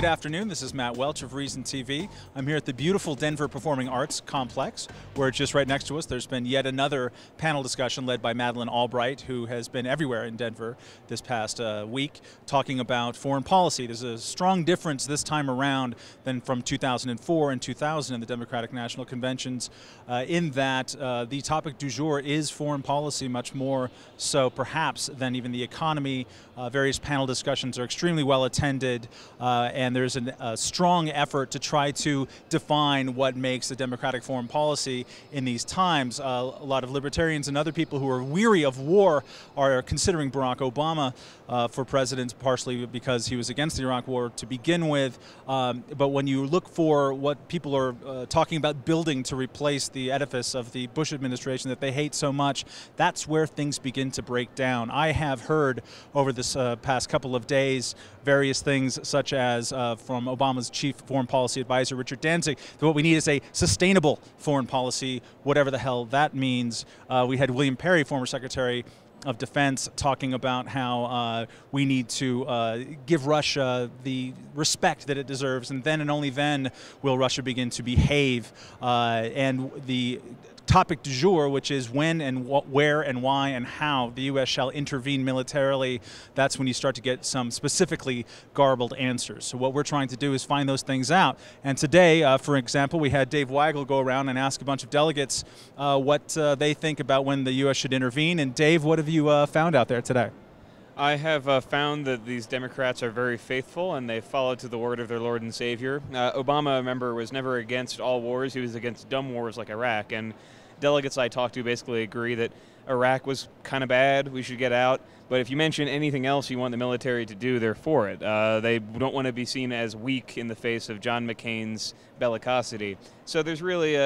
good afternoon. This is Matt Welch of Reason TV. I'm here at the beautiful Denver Performing Arts Complex, where just right next to us there's been yet another panel discussion led by Madeleine Albright, who has been everywhere in Denver this past week, talking about foreign policy. There's a strong difference this time around than from 2004 and 2000 in the Democratic National Conventions, in that the topic du jour is foreign policy, much more so perhaps than even the economy. Various panel discussions are extremely well attended, and there's a strong effort to try to define what makes a democratic foreign policy in these times. A lot of libertarians and other people who are weary of war are considering Barack Obama for president, partially because he was against the Iraq War to begin with. But when you look for what people are talking about building to replace the edifice of the Bush administration that they hate so much, that's where things begin to break down. I have heard over this past couple of days various things such as from Obama's chief foreign policy advisor, Richard Danzig, that what we need is a sustainable foreign policy, whatever the hell that means. We had William Perry, former Secretary of Defense, talking about how we need to give Russia the respect that it deserves, and then and only then will Russia begin to behave. And the topic du jour, which is when and where and why and how the U.S. shall intervene militarily, that's when you start to get some specifically garbled answers. So what we're trying to do is find those things out. And today, for example, we had Dave Weigel go around and ask a bunch of delegates what they think about when the U.S. should intervene. And Dave, what have you found out there today? I have found that these Democrats are very faithful, and they follow to the word of their Lord and Savior. Obama, remember, was never against all wars. He was against dumb wars like Iraq. And delegates I talked to basically agree that Iraq was kind of bad, we should get out. But if you mention anything else you want the military to do, they're for it. They don't want to be seen as weak in the face of John McCain's bellicosity. So there's really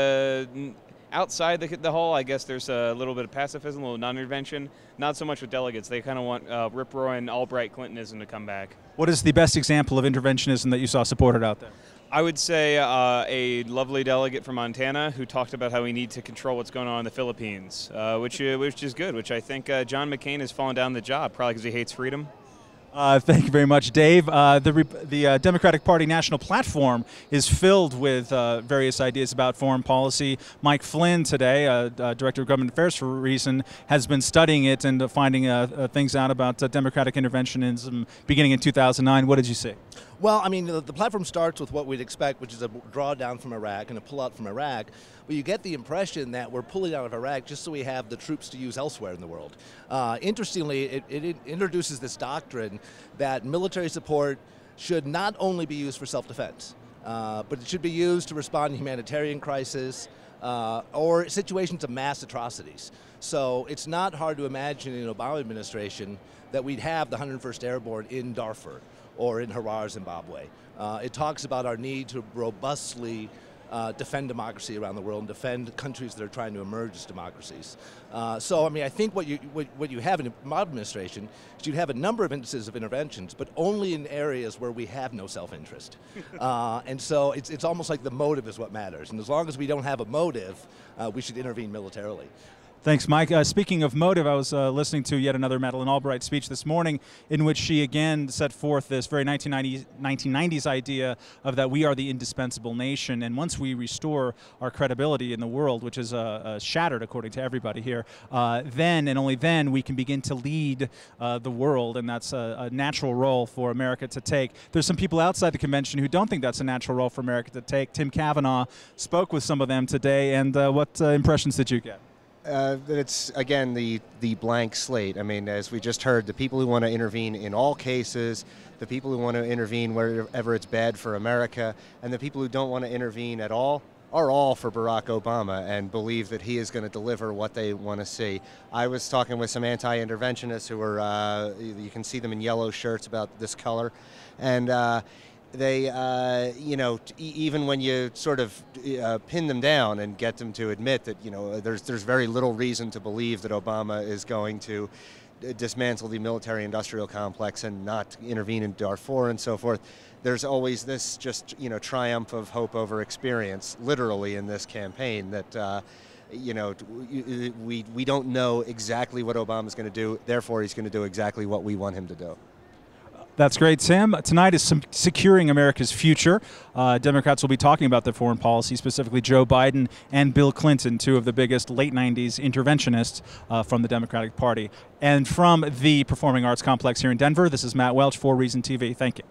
outside the hall, I guess there's a little bit of pacifism, a little non-intervention. Not so much with delegates. They kind of want rip-roaring Albright Clintonism to come back. What is the best example of interventionism that you saw supported out there? I would say a lovely delegate from Montana who talked about how we need to control what's going on in the Philippines, which is good, which I think John McCain has fallen down the job, probably because he hates freedom. Thank you very much, Dave. The Democratic Party national platform is filled with various ideas about foreign policy. Mike Flynn today, Director of Government Affairs for Reason, has been studying it and finding things out about democratic interventionism beginning in 2009. What did you see? Well, I mean, the platform starts with what we'd expect, which is a drawdown from Iraq and a pullout from Iraq. But you get the impression that we're pulling out of Iraq just so we have the troops to use elsewhere in the world. Interestingly, it introduces this doctrine that military support should not only be used for self-defense, but it should be used to respond to humanitarian crisis or situations of mass atrocities. So it's not hard to imagine in an Obama administration that we'd have the 101st Airborne in Darfur or in Harar, Zimbabwe. It talks about our need to robustly defend democracy around the world and defend countries that are trying to emerge as democracies. So, I mean, I think what you have in a modern administration is you have a number of instances of interventions, but only in areas where we have no self-interest. And so it's almost like the motive is what matters. And as long as we don't have a motive, we should intervene militarily. Thanks, Mike. Speaking of motive, I was listening to yet another Madeleine Albright speech this morning in which she again set forth this very 1990s idea of that we are the indispensable nation, and once we restore our credibility in the world, which is shattered according to everybody here, then and only then we can begin to lead the world, and that's a natural role for America to take. There's some people outside the convention who don't think that's a natural role for America to take. Tim Cavanaugh spoke with some of them today, and what impressions did you get? It's, again, the blank slate. I mean, as we just heard, the people who want to intervene in all cases, the people who want to intervene wherever it's bad for America, and the people who don't want to intervene at all are all for Barack Obama and believe that he is going to deliver what they want to see. I was talking with some anti-interventionists who are, you can see them in yellow shirts about this color, and they, you know, even when you sort of pin them down and get them to admit that, you know, there's very little reason to believe that Obama is going to dismantle the military-industrial complex and not intervene in Darfur and so forth, there's always this just, you know, triumph of hope over experience, literally, in this campaign that, you know, we don't know exactly what Obama's going to do, therefore he's going to do exactly what we want him to do. That's great, Tim. Tonight is Securing America's Future. Democrats will be talking about their foreign policy, specifically Joe Biden and Bill Clinton, two of the biggest late 90s interventionists from the Democratic Party. And from the Performing Arts Complex here in Denver, this is Matt Welch for Reason TV. Thank you.